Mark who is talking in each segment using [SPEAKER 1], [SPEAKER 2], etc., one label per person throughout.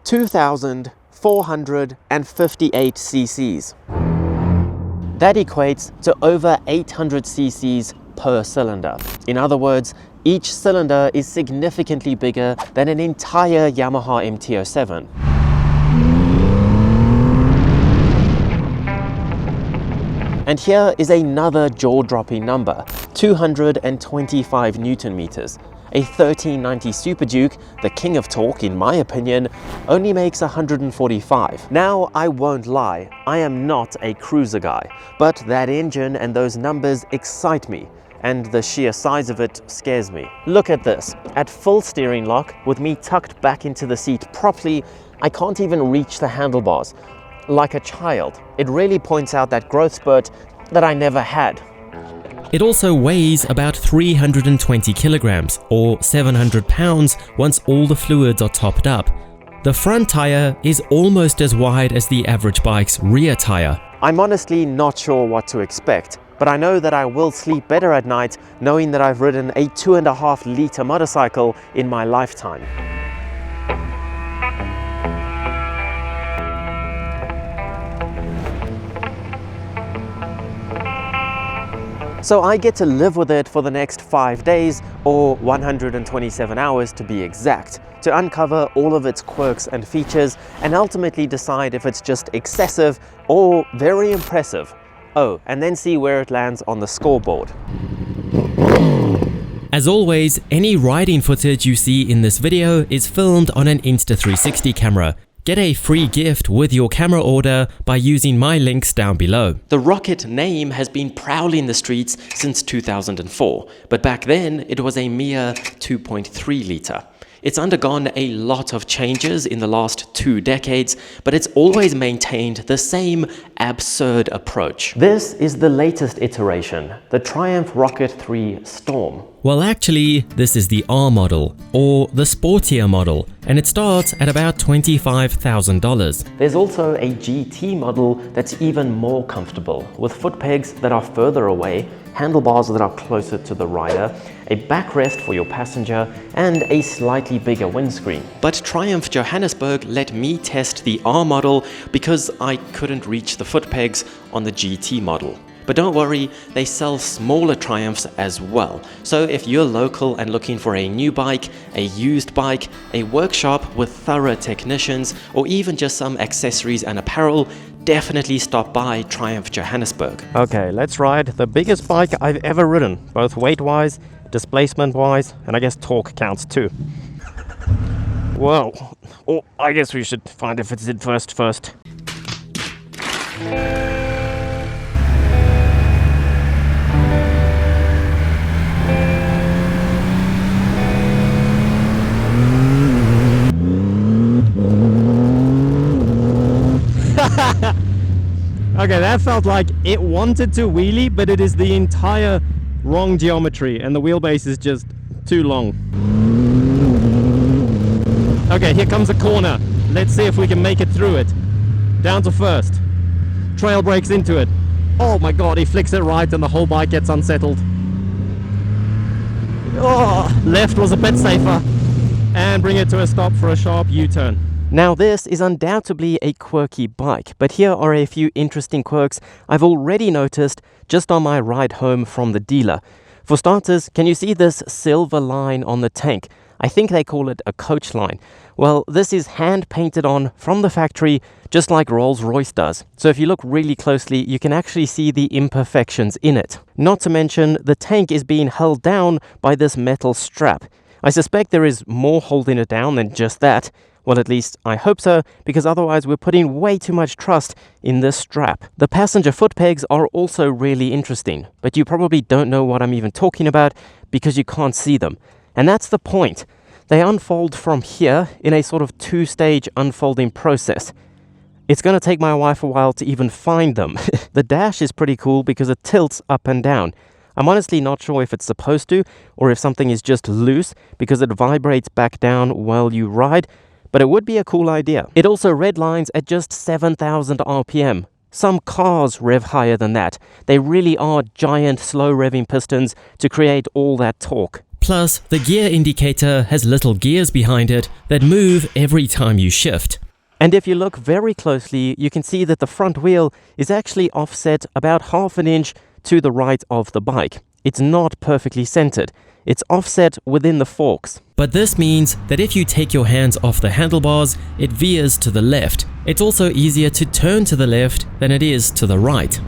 [SPEAKER 1] 2,458 cc's. That equates to over 800 cc's per cylinder. In other words, each cylinder is significantly bigger than an entire Yamaha MT-07. And here is another jaw-dropping number, 225 Newton meters. A 1390 Super Duke, the king of torque in my opinion, only makes 145. Now, I won't lie, I am not a cruiser guy, but that engine and those numbers excite me, and the sheer size of it scares me. Look at this. At full steering lock, with me tucked back into the seat properly, I can't even reach the handlebars. Like a child. It really points out that growth spurt that I never had.
[SPEAKER 2] It also weighs about 320 kilograms or 700 pounds once all the fluids are topped up. The front tire is almost as wide as the average bike's rear tire.
[SPEAKER 1] I'm honestly not sure what to expect, but I know that I will sleep better at night knowing that I've ridden a 2.5 liter motorcycle in my lifetime. So I get to live with it for the next 5 days, or 127 hours to be exact, to uncover all of its quirks and features and ultimately decide if it's just excessive or very impressive. Oh, and then see where it lands on the scoreboard.
[SPEAKER 2] As always, any riding footage you see in this video is filmed on an Insta360 camera. Get a free gift with your camera order by using my links down below. The Rocket name has been prowling the streets since 2004, but back then it was a mere 2.3 liter. It's undergone a lot of changes in the last 2 decades, but it's always maintained the same absurd approach. This is the latest iteration, the Triumph Rocket 3 Storm. Well, actually, this is the R model, or the sportier model, and it starts at about $25,000.
[SPEAKER 1] There's also a GT model that's even more comfortable, with foot pegs that are further away, handlebars that are closer to the rider, a backrest for your passenger, and a slightly bigger windscreen. But Triumph Johannesburg let me test the R model because I couldn't reach the foot pegs on the GT model. But don't worry, they sell smaller Triumphs as well. So if you're local and looking for a new bike, a used bike, a workshop with thorough technicians, or even just some accessories and apparel, definitely stop by Triumph Johannesburg. Okay, let's ride the biggest bike I've ever ridden, both weight-wise, displacement-wise, and I guess torque counts too. Whoa. Oh, I guess we should find if it's in first. Okay, that felt like it wanted to wheelie, but it is the entire wrong geometry and the wheelbase is just too long. Okay, here comes a corner. Let's see if we can make it through it. Down to first. Trail brakes into it. Oh my god, he flicks it right and the whole bike gets unsettled. Oh, left was a bit safer. And bring it to a stop for a sharp U-turn. Now this is undoubtedly a quirky bike, but here are a few interesting quirks I've already noticed just on my ride home from the dealer. For starters, can you see this silver line on the tank? I think they call it a coach line. Well, this is hand painted on from the factory, just like Rolls-Royce does. So if you look really closely, you can actually see the imperfections in it. Not to mention, the tank is being held down by this metal strap. I suspect there is more holding it down than just that. Well, at least I hope so, because otherwise we're putting way too much trust in this strap. The passenger foot pegs are also really interesting, but you probably don't know what I'm even talking about because you can't see them. And that's the point. They unfold from here in a sort of 2-stage unfolding process. It's going to take my wife a while to even find them. The dash is pretty cool because it tilts up and down. I'm honestly not sure if it's supposed to, or if something is just loose because it vibrates back down while you ride, but it would be a cool idea. It also redlines at just 7,000 RPM. Some cars rev higher than that. They really are giant slow revving pistons to create all that torque.
[SPEAKER 2] Plus, the gear indicator has little gears behind it that move every time you shift.
[SPEAKER 1] And if you look very closely, you can see that the front wheel is actually offset about ½ an inch to the right of the bike. It's not perfectly centered. It's offset within the forks.
[SPEAKER 2] But this means that if you take your hands off the handlebars, it veers to the left. It's also easier to turn to the left than it is to the right.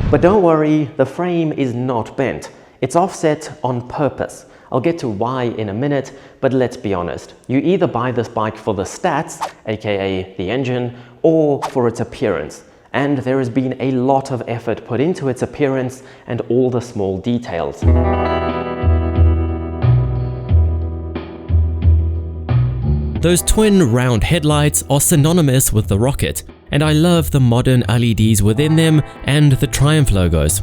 [SPEAKER 1] But don't worry, the frame is not bent. It's offset on purpose. I'll get to why in a minute, but let's be honest. You either buy this bike for the stats, aka the engine, or for its appearance. And there has been a lot of effort put into its appearance and all the small details.
[SPEAKER 2] Those twin round headlights are synonymous with the Rocket, and I love the modern LEDs within them and the Triumph logos.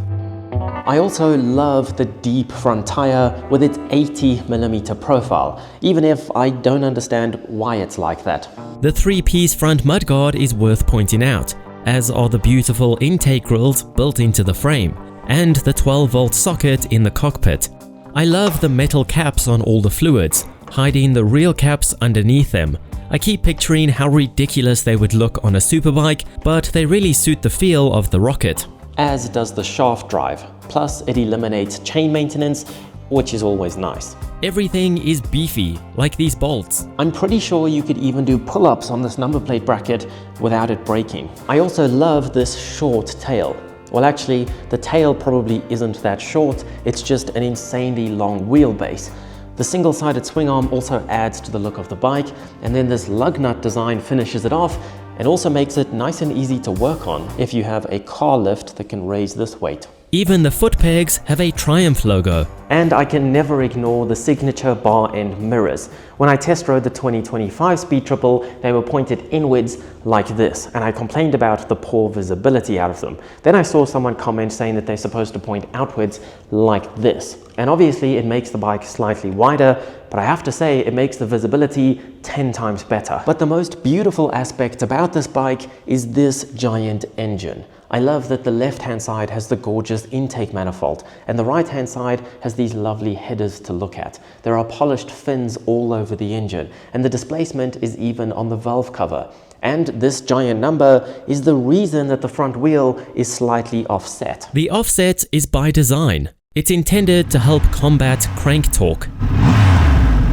[SPEAKER 1] I also love the deep front tire with its 80mm profile, even if I don't understand why it's like that.
[SPEAKER 2] The 3-piece front mudguard is worth pointing out, as are the beautiful intake grills built into the frame, and the 12-volt socket in the cockpit. I love the metal caps on all the fluids, hiding the real caps underneath them. I keep picturing how ridiculous they would look on a superbike, but they really suit the feel of the Rocket.
[SPEAKER 1] As does the shaft drive, plus it eliminates chain maintenance, which is always nice.
[SPEAKER 2] Everything is beefy, like these bolts.
[SPEAKER 1] I'm pretty sure you could even do pull-ups on this number plate bracket without it breaking. I also love this short tail. Well, actually, the tail probably isn't that short, it's just an insanely long wheelbase. The single-sided swing arm also adds to the look of the bike, and then this lug nut design finishes it off and also makes it nice and easy to work on if you have a car lift that can raise this weight.
[SPEAKER 2] Even the foot pegs have a Triumph logo.
[SPEAKER 1] And I can never ignore the signature bar end mirrors. When I test rode the 2025 Speed Triple, they were pointed inwards like this, and I complained about the poor visibility out of them. Then I saw someone comment saying that they're supposed to point outwards like this. And obviously it makes the bike slightly wider, but I have to say it makes the visibility 10 times better. But the most beautiful aspect about this bike is this giant engine. I love that the left-hand side has the gorgeous intake manifold, and the right-hand side has these lovely headers to look at. There are polished fins all over the engine, and the displacement is even on the valve cover. And this giant number is the reason that the front wheel is slightly offset.
[SPEAKER 2] The offset is by design. It's intended to help combat crank torque.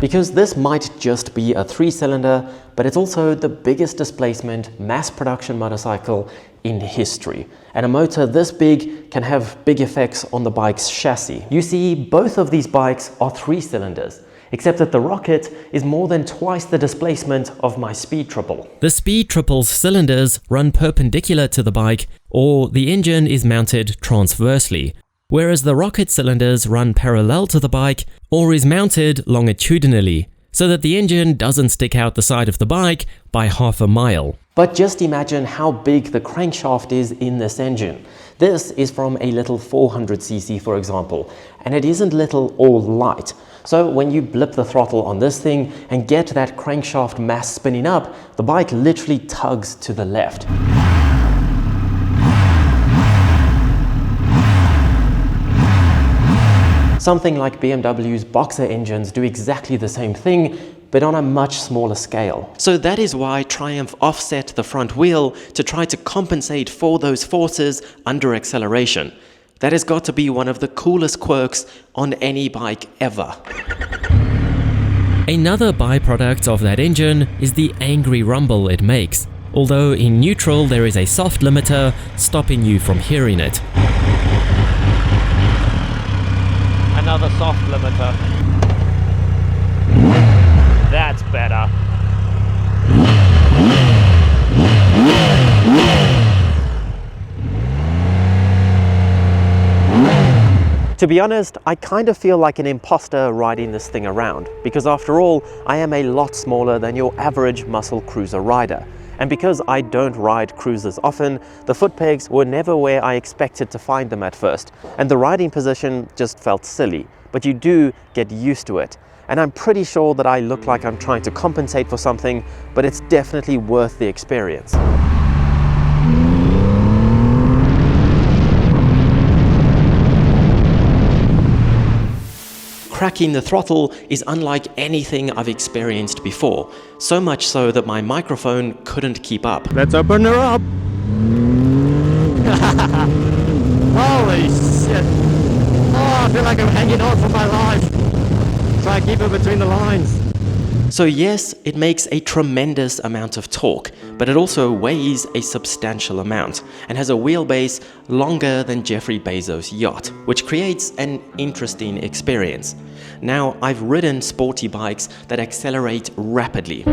[SPEAKER 1] Because this might just be a 3-cylinder, but it's also the biggest displacement mass production motorcycle in history. And a motor this big can have big effects on the bike's chassis. You see, both of these bikes are 3-cylinders, except that the Rocket is more than twice the displacement of my Speed Triple.
[SPEAKER 2] The Speed Triple's cylinders run perpendicular to the bike, or the engine is mounted transversely, whereas the Rocket cylinders run parallel to the bike or is mounted longitudinally, so that the engine doesn't stick out the side of the bike by ½ a mile.
[SPEAKER 1] But just imagine how big the crankshaft is in this engine. This is from a little 400cc, for example, and it isn't little or light. So when you blip the throttle on this thing and get that crankshaft mass spinning up, the bike literally tugs to the left. Something like BMW's Boxer engines do exactly the same thing, but on a much smaller scale. So that is why Triumph offset the front wheel to try to compensate for those forces under acceleration. That has got to be one of the coolest quirks on any bike ever.
[SPEAKER 2] Another byproduct of that engine is the angry rumble it makes, although in neutral there is a soft limiter stopping you from hearing it.
[SPEAKER 1] Another soft limiter. That's better. To be honest, I kind of feel like an imposter riding this thing around, because after all, I am a lot smaller than your average muscle cruiser rider. And because I don't ride cruisers often, the foot pegs were never where I expected to find them at first, and the riding position just felt silly, but you do get used to it. And I'm pretty sure that I look like I'm trying to compensate for something, but it's definitely worth the experience. cracking the throttle is unlike anything I've experienced before, so much so that my microphone couldn't keep up. Let's open her up! Holy shit! Oh, I feel like I'm hanging on for my life! Try to keep it between the lines. So yes, it makes a tremendous amount of torque, but it also weighs a substantial amount and has a wheelbase longer than Jeffrey Bezos' yacht, which creates an interesting experience. Now, I've ridden sporty bikes that accelerate rapidly.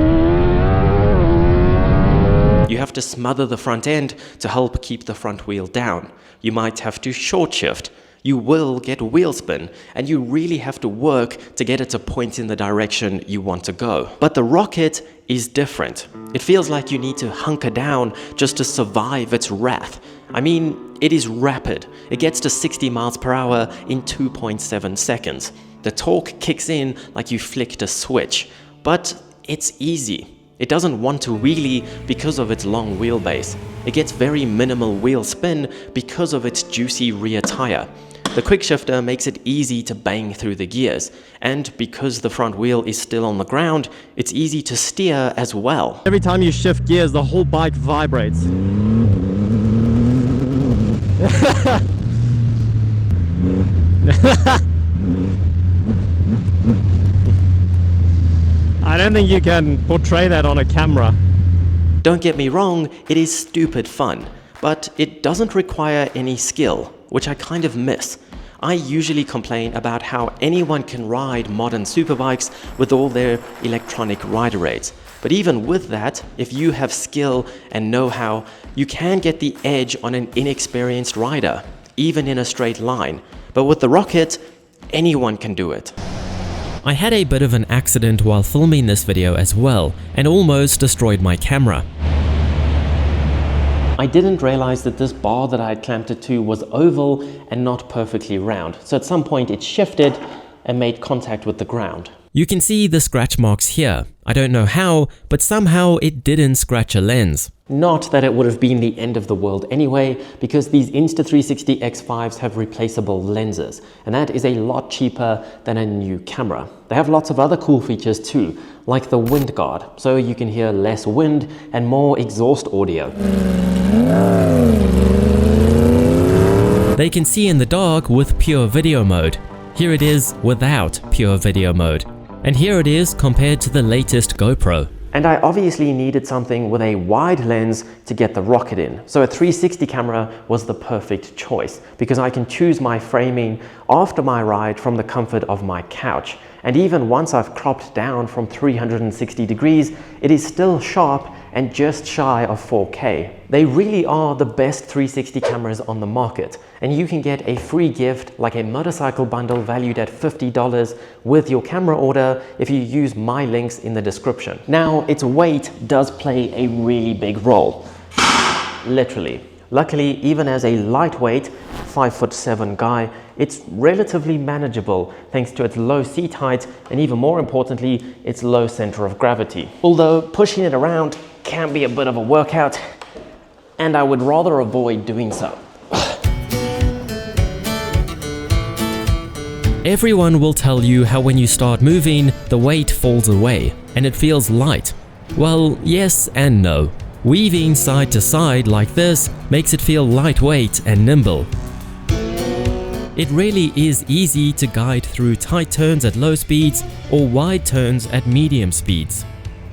[SPEAKER 1] You have to smother the front end to help keep the front wheel down. You might have to short shift. You will get wheel spin, and you really have to work to get it to point in the direction you want to go. But the Rocket is different. It feels like you need to hunker down just to survive its wrath. I mean, it is rapid. It gets to 60 miles per hour in 2.7 seconds. The torque kicks in like you flicked a switch, but it's easy. It doesn't want to wheelie because of its long wheelbase. It gets very minimal wheel spin because of its juicy rear tire. The quick shifter makes it easy to bang through the gears, and because the front wheel is still on the ground, it's easy to steer as well. Every time you shift gears, the whole bike vibrates. I don't think you can portray that on a camera. Don't get me wrong, it is stupid fun, but it doesn't require any skill, which I kind of miss. I usually complain about how anyone can ride modern superbikes with all their electronic rider aids. But even with that, if you have skill and know-how, you can get the edge on an inexperienced rider, even in a straight line. But with the Rocket, anyone can do it.
[SPEAKER 2] I had a bit of an accident while filming this video as well, and almost destroyed my camera.
[SPEAKER 1] I didn't realize that this bar that I had clamped it to was oval and not perfectly round. So at some point it shifted and made contact with the ground.
[SPEAKER 2] You can see the scratch marks here. I don't know how, but somehow it didn't scratch a lens.
[SPEAKER 1] Not that it would have been the end of the world anyway, because these Insta360 X5s have replaceable lenses, and that is a lot cheaper than a new camera. They have lots of other cool features too, like the wind guard, so you can hear less wind and more exhaust audio.
[SPEAKER 2] They can see in the dark with pure video mode. Here it is without pure video mode. And here it is compared to the latest GoPro.
[SPEAKER 1] And I obviously needed something with a wide lens to get the Rocket in. So a 360 camera was the perfect choice because I can choose my framing after my ride from the comfort of my couch. And even once I've cropped down from 360 degrees, it is still sharp and just shy of 4K. They really are the best 360 cameras on the market, and you can get a free gift like a motorcycle bundle valued at $50 with your camera order if you use my links in the description. Now, its weight does play a really big role, literally. Luckily, even as a lightweight 5'7" guy, it's relatively manageable thanks to its low seat height and, even more importantly, its low center of gravity. Although pushing it around can be a bit of a workout, and I would rather avoid doing so.
[SPEAKER 2] Everyone will tell you how when you start moving, the weight falls away and it feels light. Well, yes and no. Weaving side to side like this makes it feel lightweight and nimble. It really is easy to guide through tight turns at low speeds or wide turns at medium speeds.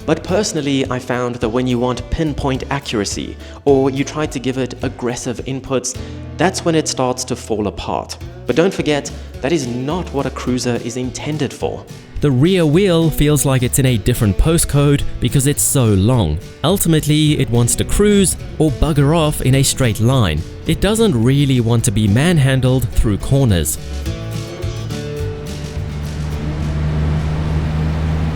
[SPEAKER 1] But personally, I found that when you want pinpoint accuracy or you try to give it aggressive inputs, that's when it starts to fall apart. But don't forget, that is not what a cruiser is intended for.
[SPEAKER 2] The rear wheel feels like it's in a different postcode because it's so long. Ultimately, it wants to cruise or bugger off in a straight line. It doesn't really want to be manhandled through corners.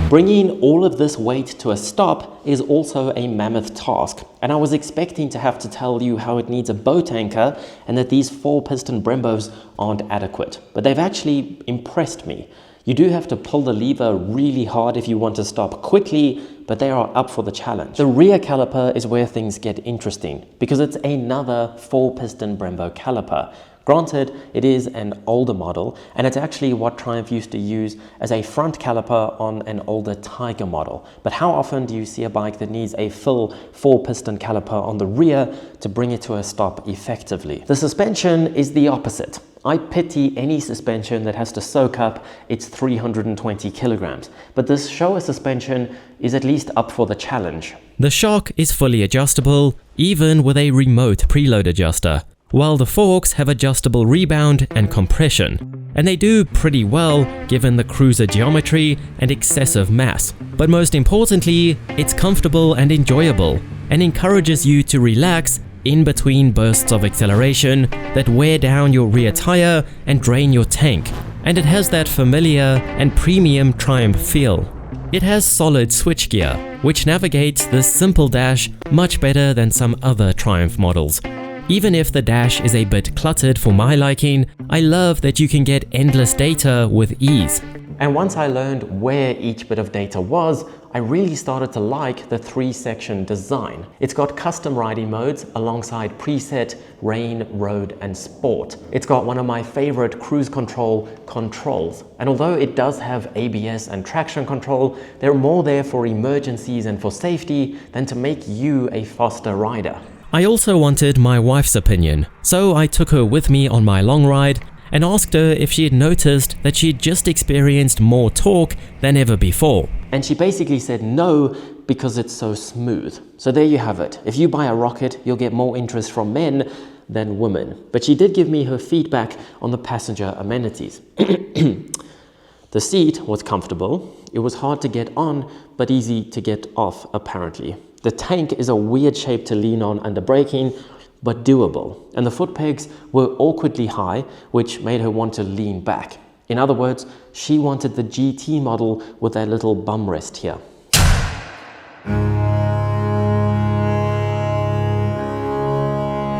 [SPEAKER 1] Bringing all of this weight to a stop is also a mammoth task, and I was expecting to have to tell you how it needs a boat anchor and that these 4-piston Brembos aren't adequate, but they've actually impressed me. You do have to pull the lever really hard if you want to stop quickly, but they are up for the challenge. The rear caliper is where things get interesting, because it's another 4-piston Brembo caliper. Granted, it is an older model, and it's actually what Triumph used to use as a front caliper on an older Tiger model. But how often do you see a bike that needs a full 4-piston caliper on the rear to bring it to a stop effectively? The suspension is the opposite. I pity any suspension that has to soak up its 320 kilograms, but this Showa suspension is at least up for the challenge.
[SPEAKER 2] The shock is fully adjustable, even with a remote preload adjuster, while the forks have adjustable rebound and compression, and they do pretty well given the cruiser geometry and excessive mass. But most importantly, it's comfortable and enjoyable, and encourages you to relax in between bursts of acceleration that wear down your rear tire and drain your tank, and it has that familiar and premium Triumph feel. It has solid switchgear, which navigates this simple dash much better than some other Triumph models. Even if the dash is a bit cluttered for my liking, I love that you can get endless data with ease.
[SPEAKER 1] And once I learned where each bit of data was, I really started to like the 3-section design. It's got custom riding modes alongside preset rain, road, and sport. It's got one of my favorite cruise control controls. And although it does have ABS and traction control, they're more there for emergencies and for safety than to make you a faster rider.
[SPEAKER 2] I also wanted my wife's opinion, so I took her with me on my long ride and asked her if she had noticed that she had just experienced more torque than ever before.
[SPEAKER 1] And she basically said no, because it's so smooth. So there you have it. If you buy a Rocket, you'll get more interest from men than women. But she did give me her feedback on the passenger amenities. The seat was comfortable. It was hard to get on, but easy to get off, apparently. The tank is a weird shape to lean on under braking, but doable. And the foot pegs were awkwardly high, which made her want to lean back. In other words, she wanted the GT model with that little bum rest here.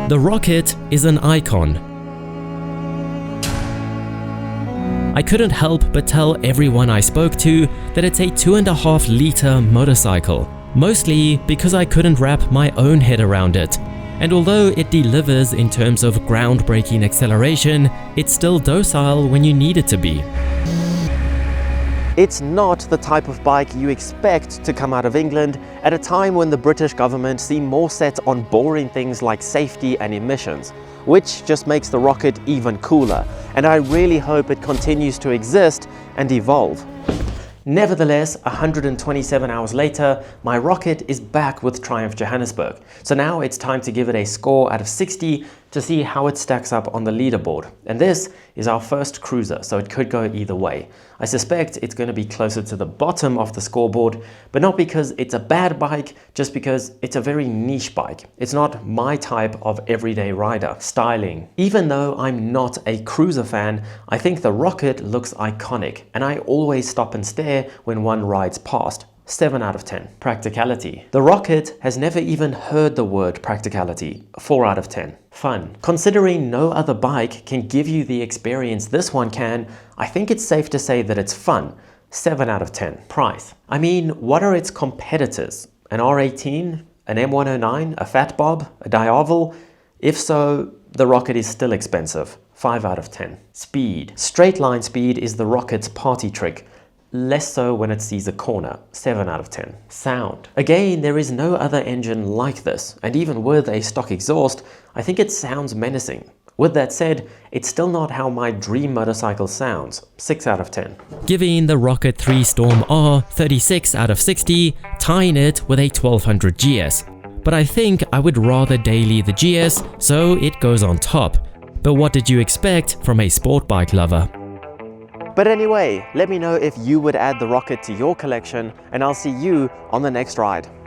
[SPEAKER 2] The Rocket is an icon. I couldn't help but tell everyone I spoke to that it's a 2.5-liter motorcycle, mostly because I couldn't wrap my own head around it. And although it delivers in terms of groundbreaking acceleration, it's still docile when you need it to be.
[SPEAKER 1] It's not the type of bike you expect to come out of England at a time when the British government seem more set on boring things like safety and emissions, which just makes the Rocket even cooler, and I really hope it continues to exist and evolve. Nevertheless, 127 hours later, my Rocket is back with Triumph Johannesburg. So now it's time to give it a score out of 60 to see how it stacks up on the leaderboard. And this is our first cruiser, so it could go either way. I suspect it's going to be closer to the bottom of the scoreboard, but not because it's a bad bike, just because it's a very niche bike. It's not my type of everyday rider. Styling. Even though I'm not a cruiser fan, I think the Rocket looks iconic, and I always stop and stare when one rides past. 7 out of 10. Practicality. The Rocket has never even heard the word practicality. 4 out of 10. Fun. Considering no other bike can give you the experience this one can, I think it's safe to say that it's fun. 7 out of 10. Price. I mean, what are its competitors? An R18? An M109? A Fat Bob? A Diavel? If so, the Rocket is still expensive. 5 out of 10. Speed. Straight line speed is the Rocket's party trick. Less so when it sees a corner. 7 out of 10. Sound. Again, there is no other engine like this, and even with a stock exhaust, I think it sounds menacing. With that said, it's still not how my dream motorcycle sounds. 6 out of 10.
[SPEAKER 2] Giving the Rocket 3 Storm R 36 out of 60, tying it with a 1200 GS. But I think I would rather daily the GS, so it goes on top. But what did you expect from a sport bike lover?
[SPEAKER 1] But anyway, let me know if you would add the Rocket to your collection, and I'll see you on the next ride.